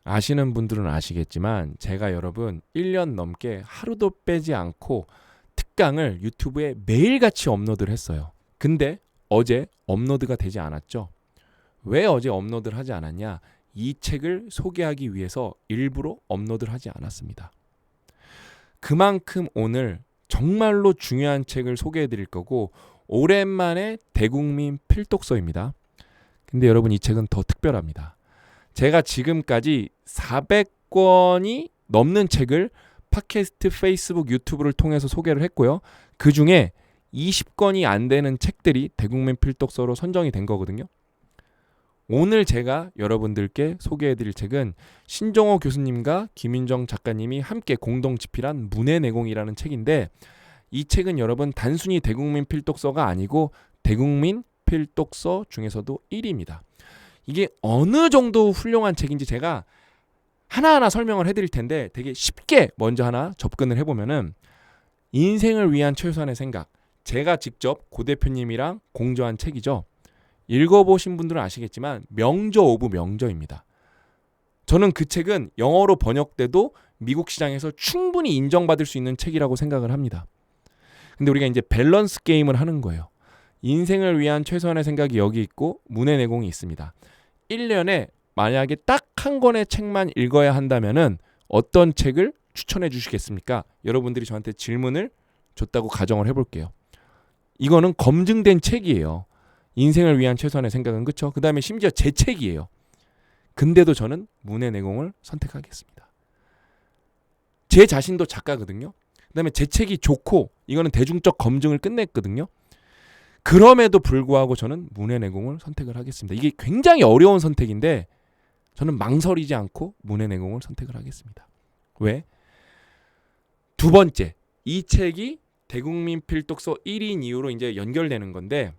아시는 분들은 아시겠지만 제가 여러분 1년 넘게 하루도 빼지 않고 특강을 유튜브에 매일같이 업로드를 했어요. 근데 어제 업로드가 되지 않았죠. 왜 어제 업로드를 하지 않았냐? 이 책을 소개하기 위해서 일부러 업로드를 하지 않았습니다. 그만큼 오늘 정말로 중요한 책을 소개해 드릴 거고 오랜만에 대국민 필독서입니다. 근데 여러분 이 책은 더 특별합니다. 제가 지금까지 400권이 넘는 책을 팟캐스트, 페이스북, 유튜브를 통해서 소개를 했고요. 그 중에 20권이 안 되는 책들이 대국민 필독서로 선정이 된 거거든요. 오늘 제가 여러분들께 소개해드릴 책은 신종호 교수님과 김윤정 작가님이 함께 공동 집필한 문해내공이라는 책인데 이 책은 여러분 단순히 대국민 필독서가 아니고 대국민 필독서 중에서도 1위입니다. 이게 어느 정도 훌륭한 책인지 제가 하나하나 설명을 해드릴 텐데 되게 쉽게 먼저 하나 접근을 해보면은 인생을 위한 최소한의 생각, 제가 직접 고 대표님이랑 공저한 책이죠. 읽어보신 분들은 아시겠지만 명저 오브 명저입니다. 저는 그 책은 영어로 번역돼도 미국 시장에서 충분히 인정받을 수 있는 책이라고 생각을 합니다. 근데 우리가 이제 밸런스 게임을 하는 거예요. 인생을 위한 최소한의 생각이 여기 있고 문해내공이 있습니다. 1년에 만약에 딱 한 권의 책만 읽어야 한다면은 어떤 책을 추천해 주시겠습니까? 여러분들이 저한테 질문을 줬다고 가정을 해볼게요. 이거는 검증된 책이에요. 인생을 위한 최소한의 생각은 그쵸? 그 다음에 심지어 제 책이에요. 근데도 저는 문해내공을 선택하겠습니다. 제 자신도 작가거든요. 그 다음에 제 책이 좋고 이거는 대중적 검증을 끝냈거든요. 그럼에도 불구하고 저는 문해내공을 선택을 하겠습니다. 이게 굉장히 어려운 선택인데 저는 망설이지 않고 문해내공을 선택을 하겠습니다. 왜? 두 번째, 이 책이 대국민 필독서 1인 이후로 이제 연결되는 건데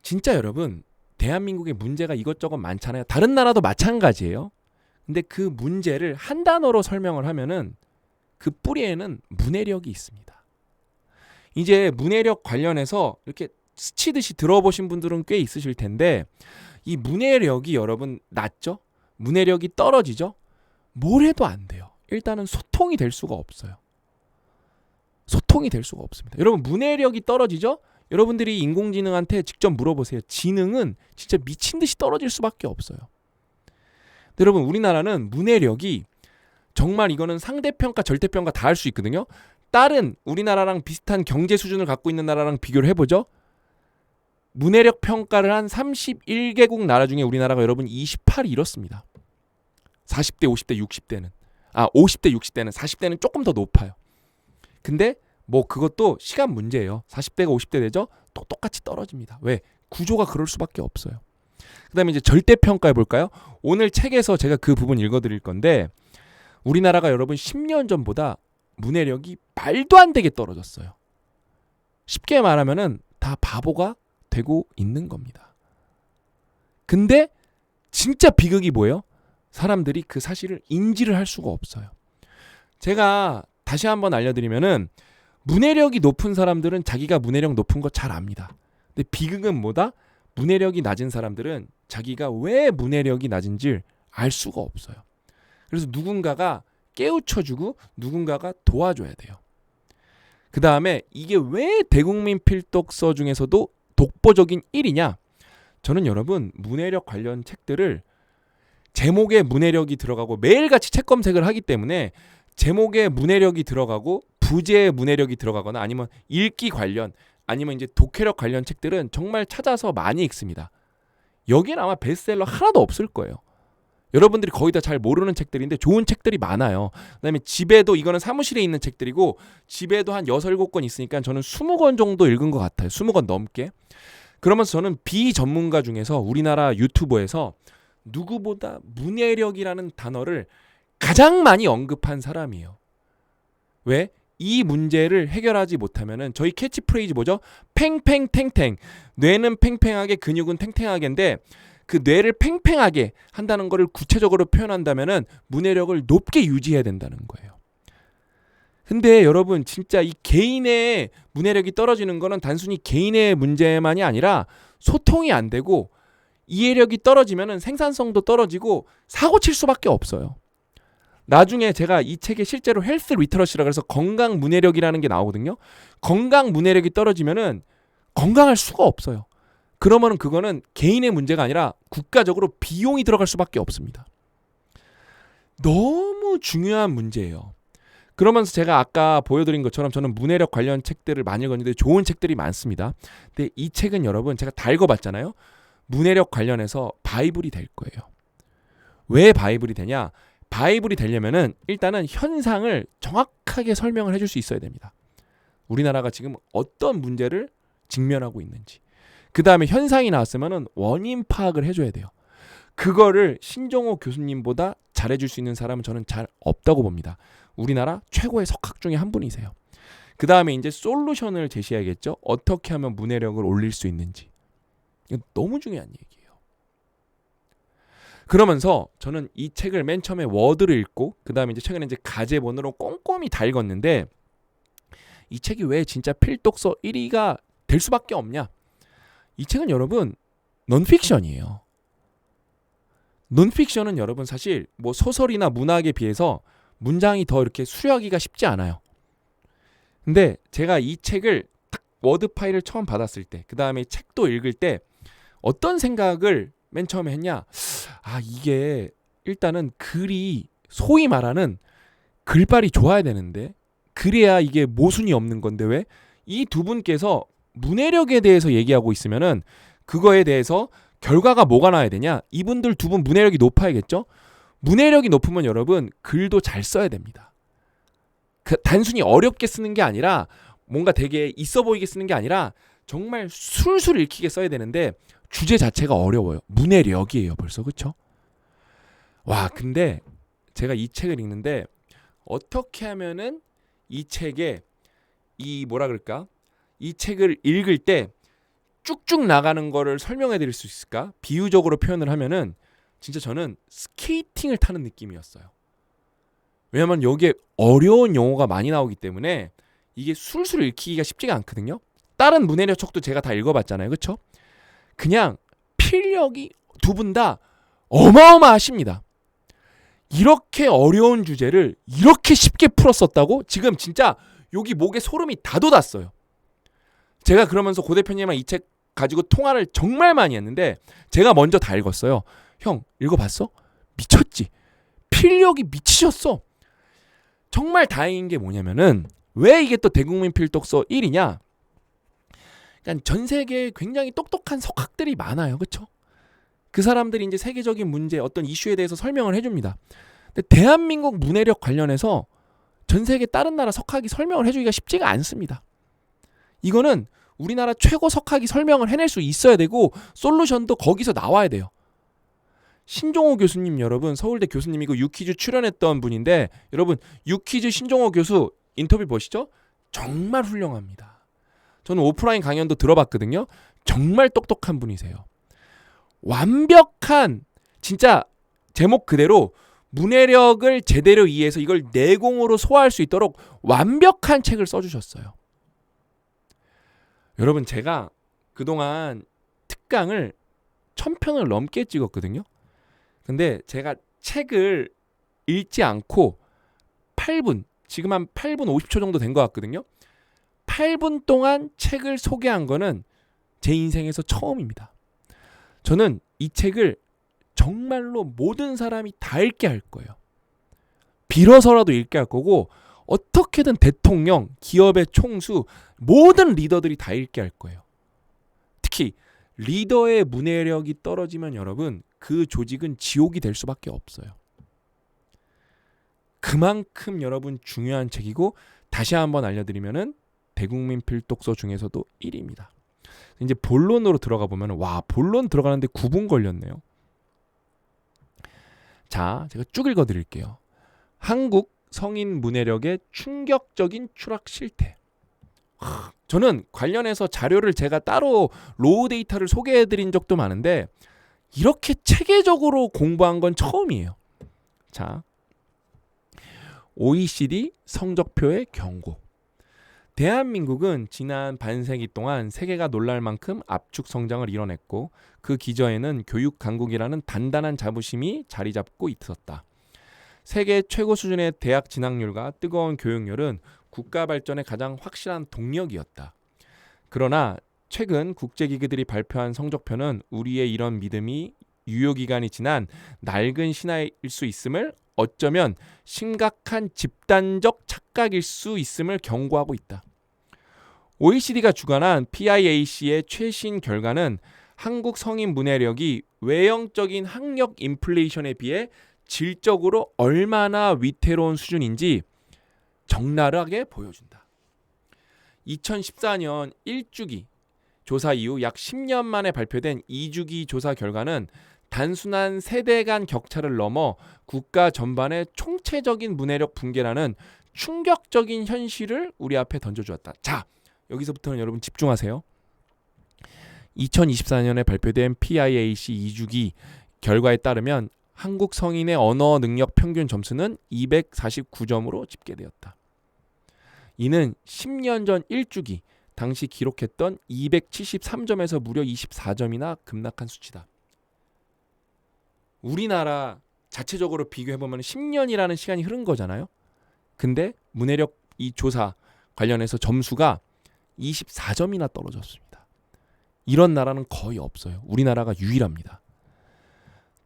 진짜 여러분 대한민국에 문제가 이것저것 많잖아요. 다른 나라도 마찬가지예요. 근데 그 문제를 한 단어로 설명을 하면은 그 뿌리에는 문해력이 있습니다. 이제 문해력 관련해서 이렇게 스치듯이 들어보신 분들은 꽤 있으실 텐데 이 문해력이 여러분 낮죠? 문해력이 떨어지죠? 뭘 해도 안 돼요. 일단은 소통이 될 수가 없어요. 소통이 될 수가 없습니다. 여러분 문해력이 떨어지죠? 여러분들이 인공지능한테 직접 물어보세요. 지능은 진짜 미친 듯이 떨어질 수밖에 없어요. 여러분 우리나라는 문해력이 정말 이거는 상대평가 절대평가 다 할 수 있거든요. 다른 우리나라랑 비슷한 경제 수준을 갖고 있는 나라랑 비교를 해보죠. 문해력 평가를 한 31개국 나라 중에 우리나라가 여러분 28이 이렇습니다. 40대, 50대, 60대는 50대, 60대는 40대는 조금 더 높아요. 근데 뭐 그것도 시간 문제예요. 40대가 50대 되죠? 또 똑같이 떨어집니다. 왜? 구조가 그럴 수밖에 없어요. 그 다음에 이제 절대평가 해볼까요? 오늘 책에서 제가 그 부분 읽어드릴 건데 우리나라가 여러분 10년 전보다 문해력이 말도 안 되게 떨어졌어요. 쉽게 말하면은 다 바보가 되고 있는 겁니다. 근데 진짜 비극이 뭐예요? 사람들이 그 사실을 인지를 할 수가 없어요. 제가 다시 한번 알려드리면은 문해력이 높은 사람들은 자기가 문해력 높은 거 잘 압니다. 근데 비극은 뭐다? 문해력이 낮은 사람들은 자기가 왜 문해력이 낮은지 알 수가 없어요. 그래서 누군가가 깨우쳐주고 누군가가 도와줘야 돼요. 그 다음에 이게 왜 대국민 필독서 중에서도 독보적인 1위냐? 저는 여러분 문해력 관련 책들을 제목에 문해력이 들어가고 매일같이 책 검색을 하기 때문에 제목에 문해력이 들어가고 부제에 문해력이 들어가거나 아니면 읽기 관련 아니면 이제 독해력 관련 책들은 정말 찾아서 많이 읽습니다. 여기는 아마 베스트셀러 하나도 없을 거예요. 여러분들이 거의 다 잘 모르는 책들인데 좋은 책들이 많아요. 그다음에 집에도 이거는 사무실에 있는 책들이고 집에도 한 6, 7권 있으니까 저는 20권 정도 읽은 것 같아요. 20권 넘게. 그러면서 저는 비전문가 중에서 우리나라 유튜버에서 누구보다 문해력이라는 단어를 가장 많이 언급한 사람이에요. 왜? 이 문제를 해결하지 못하면은 저희 캐치프레이즈 뭐죠? 팽팽탱탱. 뇌는 팽팽하게 근육은 탱탱하게인데 그 뇌를 팽팽하게 한다는 것을 구체적으로 표현한다면은 문해력을 높게 유지해야 된다는 거예요. 근데 여러분 진짜 이 개인의 문해력이 떨어지는 거는 단순히 개인의 문제만이 아니라 소통이 안 되고 이해력이 떨어지면은 생산성도 떨어지고 사고 칠 수밖에 없어요. 나중에 제가 이 책에 실제로 헬스 리터러시라고 해서 건강 문해력이라는 게 나오거든요. 건강 문해력이 떨어지면은 건강할 수가 없어요. 그러면은 그거는 개인의 문제가 아니라 국가적으로 비용이 들어갈 수밖에 없습니다. 너무 중요한 문제예요. 그러면서 제가 아까 보여드린 것처럼 저는 문해력 관련 책들을 많이 읽었는데 좋은 책들이 많습니다. 근데 이 책은 여러분 제가 다 읽어봤잖아요. 문해력 관련해서 바이블이 될 거예요. 왜 바이블이 되냐? 바이블이 되려면은 일단은 현상을 정확하게 설명을 해줄 수 있어야 됩니다. 우리나라가 지금 어떤 문제를 직면하고 있는지. 그 다음에 현상이 나왔으면은 원인 파악을 해줘야 돼요. 그거를 신종호 교수님보다 잘해줄 수 있는 사람은 저는 잘 없다고 봅니다. 우리나라 최고의 석학 중에 한 분이세요. 그 다음에 이제 솔루션을 제시해야겠죠. 어떻게 하면 문해력을 올릴 수 있는지. 이건 너무 중요한 얘기예요. 그러면서 저는 이 책을 맨 처음에 워드를 읽고 그 다음에 이제 최근에 이제 가제본으로 꼼꼼히 다 읽었는데 이 책이 왜 진짜 필독서 1위가 될 수밖에 없냐? 이 책은 여러분 논픽션이에요. 논픽션은 여러분 사실 뭐 소설이나 문학에 비해서 문장이 더 이렇게 수려하기가 쉽지 않아요. 근데 제가 이 책을 딱 워드 파일을 처음 받았을 때, 그 다음에 책도 읽을 때 어떤 생각을 맨 처음에 했냐? 아, 이게 일단은 글이 소위 말하는 글발이 좋아야 되는데 그래야 이게 모순이 없는 건데 왜? 이 두 분께서 문해력에 대해서 얘기하고 있으면은 그거에 대해서 결과가 뭐가 나야 되냐? 이분들 두 분 문해력이 높아야겠죠? 문해력이 높으면 여러분 글도 잘 써야 됩니다. 단순히 어렵게 쓰는 게 아니라 뭔가 되게 있어 보이게 쓰는 게 아니라 정말 술술 읽히게 써야 되는데 주제 자체가 어려워요. 문해력이에요 벌써. 그쵸? 와, 근데 제가 이 책을 읽는데 어떻게 하면은 이 책에 이 뭐라 그럴까? 이 책을 읽을 때 쭉쭉 나가는 거를 설명해 드릴 수 있을까? 비유적으로 표현을 하면은 진짜 저는 스케이팅을 타는 느낌이었어요. 왜냐면 여기에 어려운 용어가 많이 나오기 때문에 이게 술술 읽히기가 쉽지가 않거든요. 다른 문해력 책도 제가 다 읽어봤잖아요. 그쵸? 그냥 필력이 두 분 다 어마어마하십니다. 이렇게 어려운 주제를 이렇게 쉽게 풀었었다고? 지금 진짜 여기 목에 소름이 다 돋았어요. 제가 그러면서 고 대표님이랑 이 책 가지고 통화를 정말 많이 했는데 제가 먼저 다 읽었어요. 형, 읽어봤어? 미쳤지? 필력이 미치셨어. 정말 다행인 게 뭐냐면은 왜 이게 또 대국민 필독서 1위냐? 그러니까 전 세계에 굉장히 똑똑한 석학들이 많아요. 그렇죠? 그 사람들이 이제 세계적인 문제, 어떤 이슈에 대해서 설명을 해줍니다. 근데 대한민국 문해력 관련해서 전 세계 다른 나라 석학이 설명을 해주기가 쉽지가 않습니다. 이거는 우리나라 최고 석학이 설명을 해낼 수 있어야 되고 솔루션도 거기서 나와야 돼요. 신종호 교수님 여러분 서울대 교수님이고 유퀴즈 출연했던 분인데 여러분 유퀴즈 신종호 교수 인터뷰 보시죠. 정말 훌륭합니다. 저는 오프라인 강연도 들어봤거든요. 정말 똑똑한 분이세요. 완벽한 진짜 제목 그대로 문해력을 제대로 이해해서 이걸 내공으로 소화할 수 있도록 완벽한 책을 써주셨어요. 여러분 제가 그동안 특강을 1000편을 넘게 찍었거든요. 근데 제가 책을 읽지 않고 8분, 지금 한 8분 50초 정도 된 것 같거든요. 8분 동안 책을 소개한 거는 제 인생에서 처음입니다. 저는 이 책을 정말로 모든 사람이 다 읽게 할 거예요. 빌어서라도 읽게 할 거고 어떻게든 대통령, 기업의 총수, 모든 리더들이 다 읽게 할 거예요. 특히 리더의 문해력이 떨어지면 여러분 그 조직은 지옥이 될 수밖에 없어요. 그만큼 여러분 중요한 책이고 다시 한번 알려드리면은 대국민 필독서 중에서도 1위입니다. 이제 본론으로 들어가 보면 와 본론 들어가는데 9분 걸렸네요. 자 제가 쭉 읽어드릴게요. 한국 성인 문해력의 충격적인 추락 실태. 저는 관련해서 자료를 제가 따로 로우 데이터를 소개해드린 적도 많은데 이렇게 체계적으로 공부한 건 처음이에요. 자, OECD 성적표의 경고. 대한민국은 지난 반세기 동안 세계가 놀랄 만큼 압축 성장을 이뤄냈고 그 기저에는 교육 강국이라는 단단한 자부심이 자리 잡고 있었다. 세계 최고 수준의 대학 진학률과 뜨거운 교육열은 국가 발전의 가장 확실한 동력이었다. 그러나 최근 국제기구들이 발표한 성적표는 우리의 이런 믿음이 유효기간이 지난 낡은 신화일 수 있음을, 어쩌면 심각한 집단적 착각일 수 있음을 경고하고 있다. OECD가 주관한 PIAC의 최신 결과는 한국 성인 문해력이 외형적인 학력 인플레이션에 비해 질적으로 얼마나 위태로운 수준인지 적나라하게 보여준다. 2014년 1주기 조사 이후 약 10년 만에 발표된 2주기 조사 결과는 단순한 세대 간 격차를 넘어 국가 전반의 총체적인 문해력 붕괴라는 충격적인 현실을 우리 앞에 던져주었다. 자, 여기서부터는 여러분 집중하세요. 2024년에 발표된 PIAC 2주기 결과에 따르면 한국 성인의 언어 능력 평균 점수는 249점으로 집계되었다. 이는 10년 전 1주기 당시 기록했던 273점에서 무려 24점이나 급락한 수치다. 우리나라 자체적으로 비교해보면 10년이라는 시간이 흐른 거잖아요. 근데 문해력 이 조사 관련해서 점수가 24점이나 떨어졌습니다. 이런 나라는 거의 없어요. 우리나라가 유일합니다.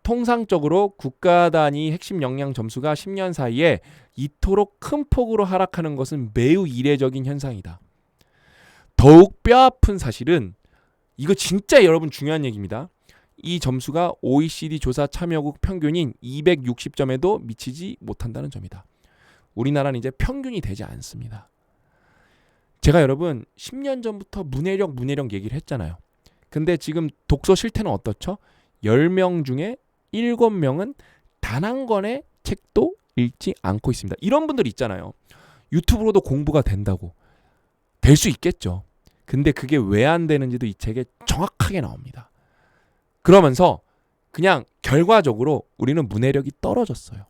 통상적으로 국가 단위 핵심 역량 점수가 10년 사이에 이토록 큰 폭으로 하락하는 것은 매우 이례적인 현상이다. 더욱 뼈아픈 사실은, 이거 진짜 여러분 중요한 얘기입니다. 이 점수가 OECD 조사 참여국 평균인 260점에도 미치지 못한다는 점이다. 우리나라는 이제 평균이 되지 않습니다. 제가 여러분 10년 전부터 문해력 얘기를 했잖아요. 근데 지금 독서 실태는 어떻죠? 10명 중에 7명은 단 한 권의 책도 읽지 않고 있습니다. 이런 분들 있잖아요. 유튜브로도 공부가 된다고. 될 수 있겠죠. 근데 그게 왜 안 되는지도 이 책에 정확하게 나옵니다. 그러면서 그냥 결과적으로 우리는 문해력이 떨어졌어요.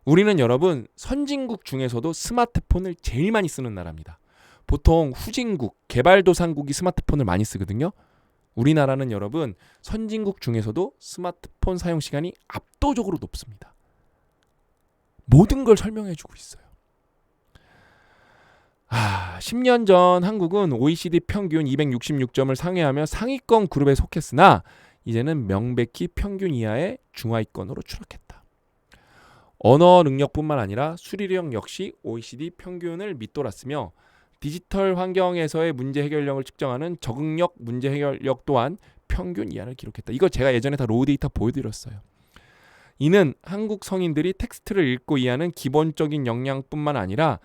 우리는 여러분 선진국 중에서도 스마트폰을 제일 많이 쓰는 나라입니다. 보통 후진국, 개발도상국이 스마트폰을 많이 쓰거든요. 우리나라는 여러분 선진국 중에서도 스마트폰 사용 시간이 압도적으로 높습니다. 모든 걸 설명해주고 있어요. 10년 전 한국은 OECD 평균 266점을 상회하며 상위권 그룹에 속했으나 이제는 명백히 평균 이하의 중하위권으로 추락했다. 언어 능력뿐만 아니라 수리력 역시 OECD 평균을 밑돌았으며 디지털 환경에서의 문제 해결력을 측정하는 적응력, 문제 해결력 또한 평균 이하를 기록했다. 이거 제가 예전에 다 로우 데이터 보여드렸어요. 이는 한국 성인들이 텍스트를 읽고 이해하는 기본적인 역량뿐만 아니라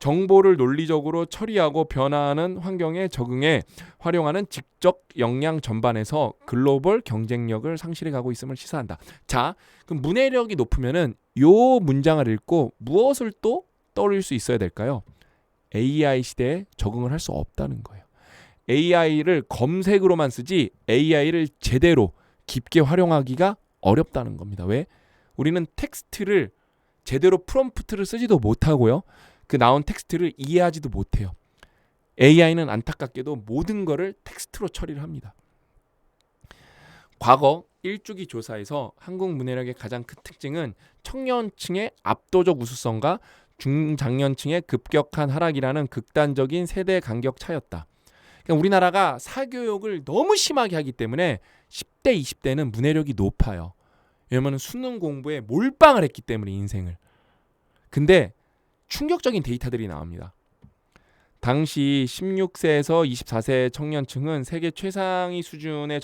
정보를 논리적으로 처리하고 변화하는 환경에 적응해 활용하는 직접 역량 전반에서 글로벌 경쟁력을 상실해가고 있음을 시사한다. 자, 그럼 문해력이 높으면은 요 문장을 읽고 무엇을 또 떠올릴 수 있어야 될까요? AI 시대에 적응을 할 수 없다는 거예요. AI를 검색으로만 쓰지 AI를 제대로 깊게 활용하기가 어렵다는 겁니다. 왜? 우리는 텍스트를 제대로 프롬프트를 쓰지도 못하고요. 그 나온 텍스트를 이해하지도 못해요. AI는 안타깝게도 모든 거를 텍스트로 처리를 합니다. 과거 1주기 조사에서 한국 문해력의 가장 큰 특징은 청년층의 압도적 우수성과 중장년층의 급격한 하락이라는 극단적인 세대 간격 차였다. 그러니까 우리나라가 사교육을 너무 심하게 하기 때문에 10대, 20대는 문해력이 높아요. 왜냐하면 수능 공부에 몰빵을 했기 때문에 인생을. 근데 충격적인 데이터들이 나옵니다. 당시 16세에서 24세 청년층은 세계 최상위 수준의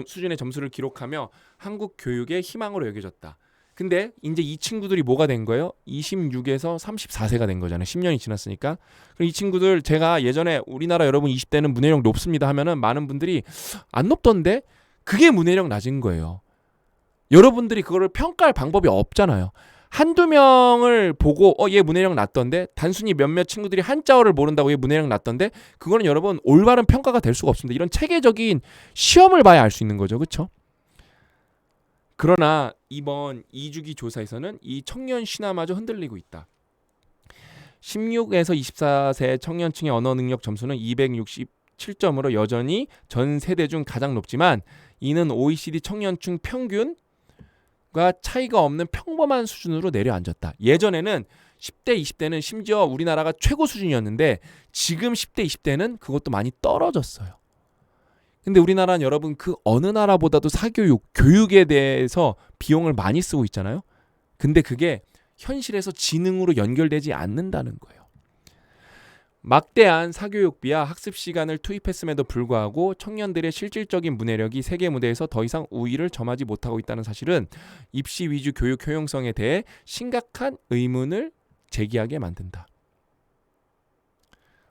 수준의 점수를 기록하며 한국 교육의 희망으로 여겨졌다. 근데 이제 이 친구들이 뭐가 된 거예요? 26에서 34세가 된 거잖아요. 10년이 지났으니까. 그럼 이 친구들 제가 예전에 우리나라 여러분 20대는 문해력 높습니다 하면은 많은 분들이 안 높던데 그게 문해력 낮은 거예요. 여러분들이 그거를 평가할 방법이 없잖아요. 한두 명을 보고 얘 문해력 낮던데, 단순히 몇몇 친구들이 한자어를 모른다고 얘 문해력 낮던데, 그거는 여러분 올바른 평가가 될 수가 없습니다. 이런 체계적인 시험을 봐야 알 수 있는 거죠. 그렇죠? 그러나 이번 2주기 조사에서는 이 청년 신화마저 흔들리고 있다. 16에서 24세 청년층의 언어 능력 점수는 267점으로 여전히 전 세대 중 가장 높지만 이는 OECD 청년층 평균과 차이가 없는 평범한 수준으로 내려앉았다. 예전에는 10대, 20대는 심지어 우리나라가 최고 수준이었는데 지금 10대, 20대는 그것도 많이 떨어졌어요. 근데 우리나라는 여러분 그 어느 나라보다도 사교육, 교육에 대해서 비용을 많이 쓰고 있잖아요. 근데 그게 현실에서 지능으로 연결되지 않는다는 거예요. 막대한 사교육비와 학습 시간을 투입했음에도 불구하고 청년들의 실질적인 문해력이 세계 무대에서 더 이상 우위를 점하지 못하고 있다는 사실은 입시 위주 교육 효용성에 대해 심각한 의문을 제기하게 만든다.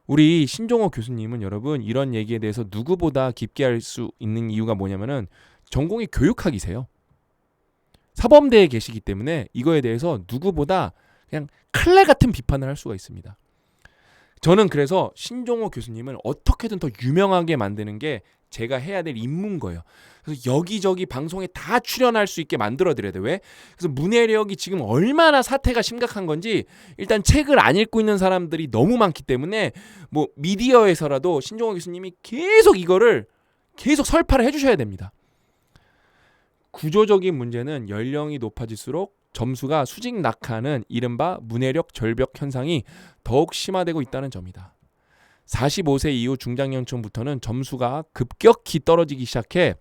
우리 신종호 교수님은 여러분 이런 얘기에 대해서 누구보다 깊게 알 수 있는 이유가 뭐냐면은 전공이 교육학이세요. 사범대에 계시기 때문에 이거에 대해서 누구보다 그냥 칼날 같은 비판을 할 수가 있습니다. 저는 그래서 신종호 교수님을 어떻게든 더 유명하게 만드는 게 제가 해야 될 임무인 거예요. 그래서 여기저기 방송에 다 출연할 수 있게 만들어드려야 돼요. 왜? 그래서 문해력이 지금 얼마나 사태가 심각한 건지 일단 책을 안 읽고 있는 사람들이 너무 많기 때문에 뭐 미디어에서라도 신종호 교수님이 계속 이거를 계속 설파를 해주셔야 됩니다. 구조적인 문제는 연령이 높아질수록 점수가 수직 낙하하는 이른바 문해력 절벽 현상이 더욱 심화되고 있다는 점이다. 45세 이후 중장년층부터는 점수가 급격히 떨어지기 시작해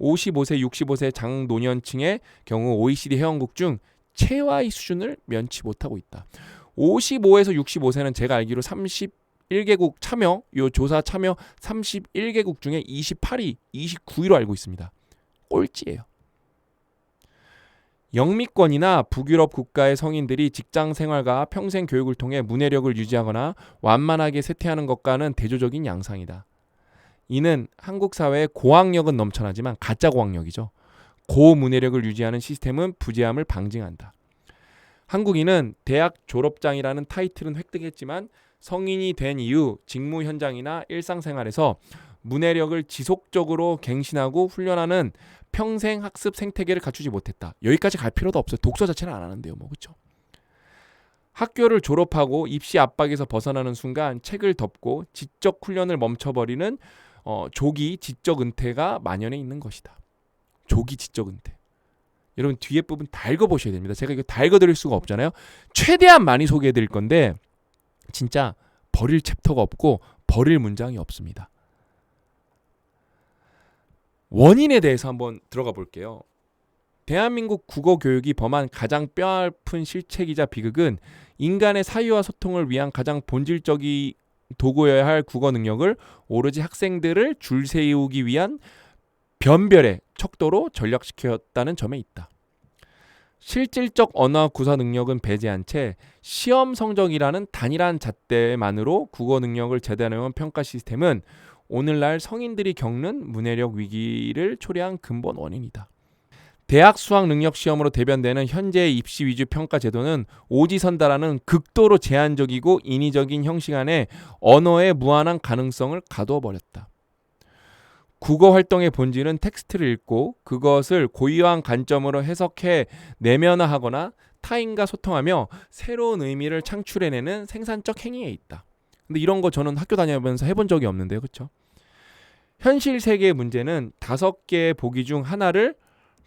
55세, 65세 장노년층의 경우 OECD 회원국 중 최하위 수준을 면치 못하고 있다. 55에서 65세는 제가 알기로 31개국 참여, 요 조사 참여 31개국 중에 28위, 29위로 알고 있습니다. 꼴찌예요. 영미권이나 북유럽 국가의 성인들이 직장 생활과 평생 교육을 통해 문해력을 유지하거나 완만하게 쇠퇴하는 것과는 대조적인 양상이다. 이는 한국 사회의 고학력은 넘쳐나지만 가짜 고학력이죠. 고문해력을 유지하는 시스템은 부재함을 방증한다. 한국인은 대학 졸업장이라는 타이틀은 획득했지만 성인이 된 이후 직무 현장이나 일상생활에서 문해력을 지속적으로 갱신하고 훈련하는 평생 학습 생태계를 갖추지 못했다. 여기까지 갈 필요도 없어요. 독서 자체는 안 하는데요. 뭐 그렇죠? 학교를 졸업하고 입시 압박에서 벗어나는 순간 책을 덮고 지적 훈련을 멈춰버리는 조기 지적 은퇴가 만연해 있는 것이다. 조기 지적 은퇴. 여러분 뒤에 부분 다 읽어보셔야 됩니다. 제가 이거 다 읽어드릴 수가 없잖아요. 최대한 많이 소개해드릴 건데 진짜 버릴 챕터가 없고 버릴 문장이 없습니다. 원인에 대해서 한번 들어가 볼게요. 대한민국 국어교육이 범한 가장 뼈아픈 실책이자 비극은 인간의 사유와 소통을 위한 가장 본질적인 도구여야 할 국어 능력을 오로지 학생들을 줄 세우기 위한 변별의 척도로 전락시켰다는 점에 있다. 실질적 언어 구사 능력은 배제한 채 시험 성적이라는 단일한 잣대만으로 국어 능력을 재단해온 평가 시스템은 오늘날 성인들이 겪는 문해력 위기를 초래한 근본 원인이다. 대학 수학 능력 시험으로 대변되는 현재의 입시 위주 평가 제도는 오지선다라는 극도로 제한적이고 인위적인 형식 안에 언어의 무한한 가능성을 가두어 버렸다. 국어 활동의 본질은 텍스트를 읽고 그것을 고유한 관점으로 해석해 내면화하거나 타인과 소통하며 새로운 의미를 창출해내는 생산적 행위에 있다. 근데 이런 거 저는 학교 다니면서 해본 적이 없는데요. 그렇죠? 현실 세계의 문제는 5개의 보기 중 하나를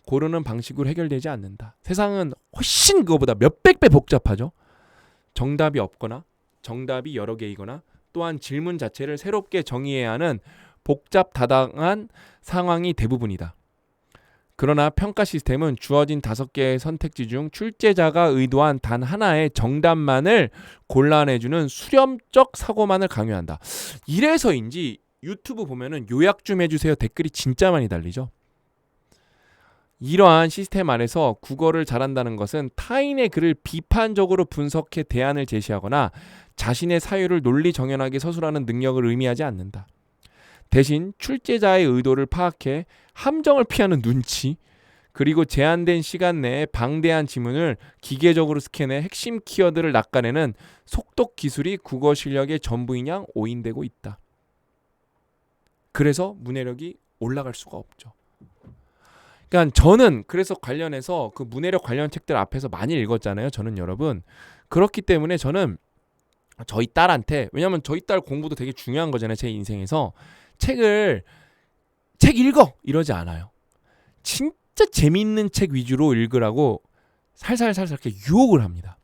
고르는 방식으로 해결되지 않는다. 세상은 훨씬 그거보다 몇백 배 복잡하죠. 정답이 없거나 정답이 여러 개이거나 또한 질문 자체를 새롭게 정의해야 하는 복잡다당한 상황이 대부분이다. 그러나 평가 시스템은 주어진 5개의 선택지 중 출제자가 의도한 단 하나의 정답만을 골라내주는 수렴적 사고만을 강요한다. 이래서인지 유튜브 보면은 요약 좀 해주세요 댓글이 진짜 많이 달리죠. 이러한 시스템 안에서 국어를 잘한다는 것은 타인의 글을 비판적으로 분석해 대안을 제시하거나 자신의 사유를 논리 정연하게 서술하는 능력을 의미하지 않는다. 대신 출제자의 의도를 파악해 함정을 피하는 눈치, 그리고 제한된 시간 내에 방대한 지문을 기계적으로 스캔해 핵심 키워드를 낚아내는 속독 기술이 국어 실력의 전부인 양 오인되고 있다. 그래서 문해력이 올라갈 수가 없죠. 그러니까 저는 그래서 관련해서 그 문해력 관련 책들 앞에서 많이 읽었잖아요. 저는 여러분. 그렇기 때문에 저는 저희 딸한테, 왜냐면 저희 딸 공부도 되게 중요한 거잖아요. 제 인생에서 책 읽어 이러지 않아요. 진짜 재밌는 책 위주로 읽으라고 살살살살 이렇게 유혹을 합니다.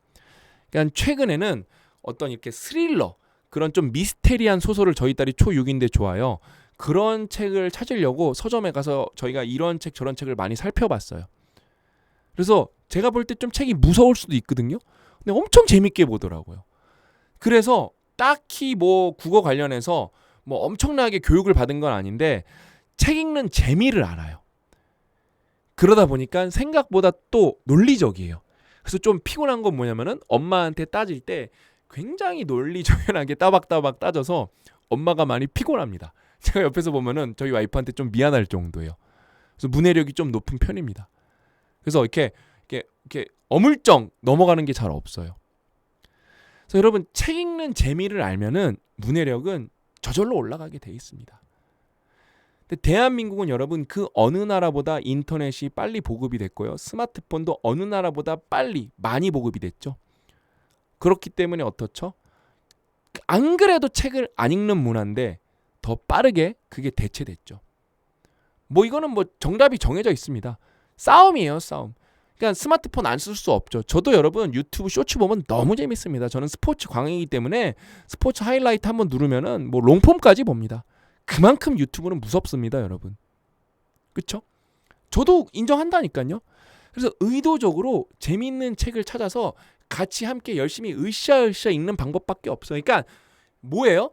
그러니까 최근에는 어떤 이렇게 스릴러, 그런 좀 미스테리한 소설을 저희 딸이 초6인데 좋아요. 그런 책을 찾으려고 서점에 가서 저희가 이런 책 저런 책을 많이 살펴봤어요. 그래서 제가 볼 때 좀 책이 무서울 수도 있거든요. 근데 엄청 재밌게 보더라고요. 그래서 딱히 뭐 국어 관련해서 뭐 엄청나게 교육을 받은 건 아닌데 책 읽는 재미를 알아요. 그러다 보니까 생각보다 또 논리적이에요. 그래서 좀 피곤한 건 뭐냐면은 엄마한테 따질 때 굉장히 논리정연하게 따박따박 따져서 엄마가 많이 피곤합니다. 제가 옆에서 보면은 저희 와이프한테 좀 미안할 정도예요. 그래서 문해력이 좀 높은 편입니다. 그래서 이렇게 어물쩡 넘어가는 게 잘 없어요. 그래서 여러분 책 읽는 재미를 알면은 문해력은 저절로 올라가게 돼 있습니다. 근데 대한민국은 여러분 그 어느 나라보다 인터넷이 빨리 보급이 됐고요. 스마트폰도 어느 나라보다 빨리 많이 보급이 됐죠. 그렇기 때문에 어떻죠? 안 그래도 책을 안 읽는 문화인데 더 빠르게 그게 대체됐죠. 뭐 이거는 뭐 정답이 정해져 있습니다. 싸움이에요, 싸움. 그러니까 스마트폰 안 쓸 수 없죠. 저도 여러분 유튜브 쇼츠 보면 너무 재밌습니다. 저는 스포츠 광이기 때문에 스포츠 하이라이트 한번 누르면은 뭐 롱폼까지 봅니다. 그만큼 유튜브는 무섭습니다, 여러분. 그렇죠? 저도 인정한다니까요. 그래서 의도적으로 재미있는 책을 찾아서 같이 함께 열심히 으쌰으쌰 읽는 방법밖에 없어요. 그러니까 뭐예요?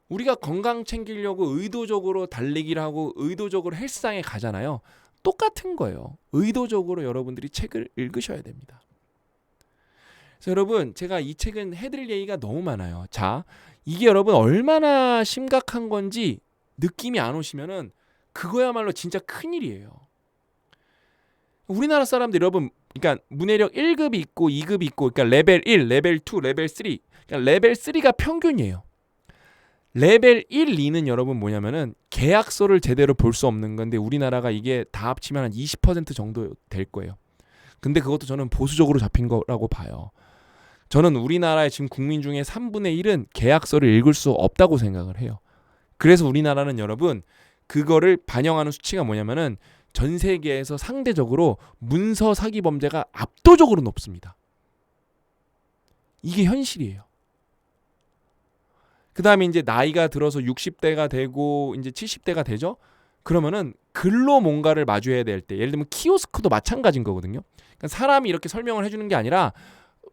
우리가 건강 챙기려고 의도적으로 달리기를 하고 의도적으로 헬스장에 가잖아요. 똑같은 거예요. 의도적으로 여러분들이 책을 읽으셔야 됩니다. 그래서 여러분 제가 이 책은 해드릴 얘기가 너무 많아요. 자, 이게 여러분 얼마나 심각한 건지 느낌이 안 오시면은 그거야말로 진짜 큰일이에요. 우리나라 사람들 여러분, 그러니까 문해력 1급이 있고 2급이 있고, 그러니까 레벨 1, 레벨 2, 레벨 3. 그러니까 레벨 3가 평균이에요. 레벨 1, 2는 여러분 뭐냐면은 계약서를 제대로 볼 수 없는 건데 우리나라가 이게 다 합치면 한 20% 정도 될 거예요. 근데 그것도 저는 보수적으로 잡힌 거라고 봐요. 저는 우리나라의 지금 국민 중에 3분의 1은 계약서를 읽을 수 없다고 생각을 해요. 그래서 우리나라는 여러분 그거를 반영하는 수치가 뭐냐면은 전 세계에서 상대적으로 문서 사기 범죄가 압도적으로 높습니다. 이게 현실이에요. 그 다음에 이제 나이가 들어서 60대가 되고 이제 70대가 되죠. 그러면은 글로 뭔가를 마주해야 될 때, 예를 들면 키오스크도 마찬가지인 거거든요. 그러니까 사람이 이렇게 설명을 해주는 게 아니라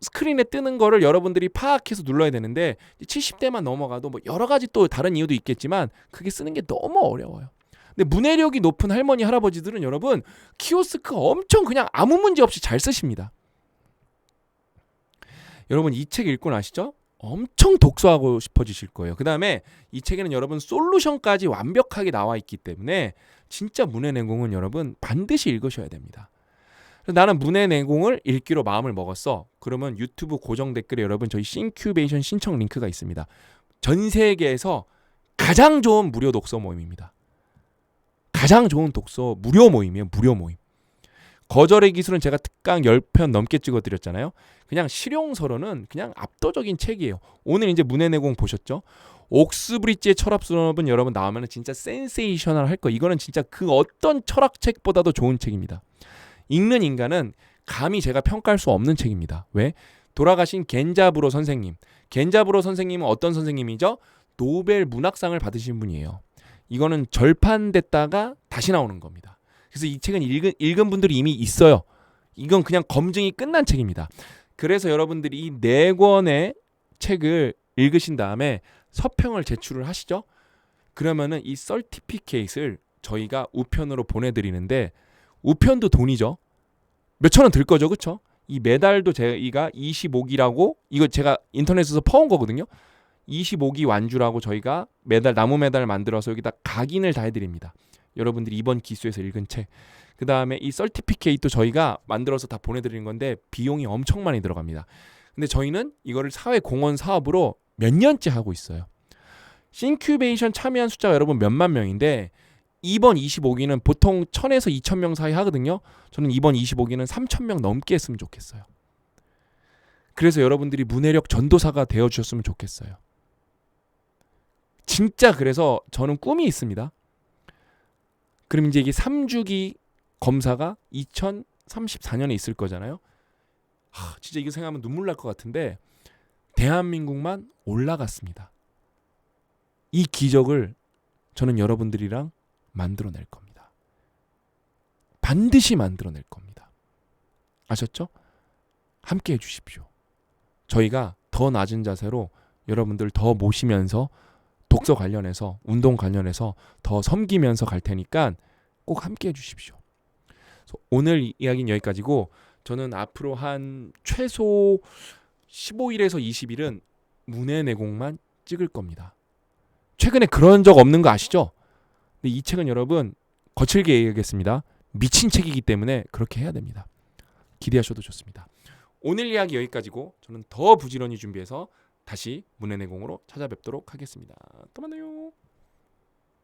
스크린에 뜨는 거를 여러분들이 파악해서 눌러야 되는데 70대만 넘어가도 뭐 여러 가지 또 다른 이유도 있겠지만 그게 쓰는 게 너무 어려워요. 근데 문해력이 높은 할머니 할아버지들은 여러분 키오스크 엄청 그냥 아무 문제 없이 잘 쓰십니다. 여러분 이 책 읽고 나시죠? 엄청 독서하고 싶어지실 거예요. 그 다음에 이 책에는 여러분 솔루션까지 완벽하게 나와 있기 때문에 진짜 문해내공은 여러분 반드시 읽으셔야 됩니다. 나는 문해내공을 읽기로 마음을 먹었어. 그러면 유튜브 고정 댓글에 여러분 저희 싱큐베이션 신청 링크가 있습니다. 전 세계에서 가장 좋은 무료 독서 모임입니다. 가장 좋은 독서 무료 모임이에요. 무료 모임. 거절의 기술은 제가 특강 10편 넘게 찍어드렸잖아요. 그냥 실용서로는 그냥 압도적인 책이에요. 오늘 이제 문해내공 보셨죠? 옥스브리지의 철학수업은 여러분 나오면 진짜 센세이셔널 할 거. 이거는 진짜 그 어떤 철학책보다도 좋은 책입니다. 읽는 인간은 감히 제가 평가할 수 없는 책입니다. 왜? 돌아가신 겐자부로 선생님. 겐자부로 선생님은 어떤 선생님이죠? 노벨 문학상을 받으신 분이에요. 이거는 절판됐다가 다시 나오는 겁니다. 그래서 이 책은 읽은 분들이 이미 있어요. 이건 그냥 검증이 끝난 책입니다. 그래서 여러분들이 이 4권의 책을 읽으신 다음에 서평을 제출을 하시죠. 그러면은 이 서티피케이트를 저희가 우편으로 보내드리는데 우편도 돈이죠. 몇천 원 들 거죠. 그렇죠? 이 메달도 저희가 25기라고 이거 제가 인터넷에서 퍼온 거거든요. 25기 완주라고 저희가 메달 나무 메달 만들어서 여기다 각인을 다 해드립니다. 여러분들이 이번 기수에서 읽은 책. 그 다음에 이 서티피케이트도 저희가 만들어서 다 보내드리는 건데 비용이 엄청 많이 들어갑니다. 근데 저희는 이거를 사회공헌 사업으로 몇 년째 하고 있어요. 싱큐베이션 참여한 숫자가 여러분 몇만 명인데 이번 25기는 보통 1000에서 2000명 사이 하거든요. 저는 이번 25기는 3000명 넘게 했으면 좋겠어요. 그래서 여러분들이 문해력 전도사가 되어주셨으면 좋겠어요. 진짜 그래서 저는 꿈이 있습니다. 그럼 이제 이게 3주기 검사가 2034년에 있을 거잖아요. 진짜 이거 생각하면 눈물 날 것 같은데 대한민국만 올라갔습니다. 이 기적을 저는 여러분들이랑 만들어낼 겁니다. 반드시 만들어낼 겁니다. 아셨죠? 함께 해주십시오. 저희가 더 낮은 자세로 여러분들 더 모시면서 독서 관련해서 운동 관련해서 더 섬기면서 갈 테니까 꼭 함께 해주십시오. 오늘 이야기는 여기까지고 저는 앞으로 한 최소 15일에서 20일은 문해내공만 찍을 겁니다. 최근에 그런 적 없는 거 아시죠? 근데 이 책은 여러분 거칠게 얘기하겠습니다. 미친 책이기 때문에 그렇게 해야 됩니다. 기대하셔도 좋습니다. 오늘 이야기 여기까지고 저는 더 부지런히 준비해서 다시 문해내공으로 찾아뵙도록 하겠습니다. 또 만나요.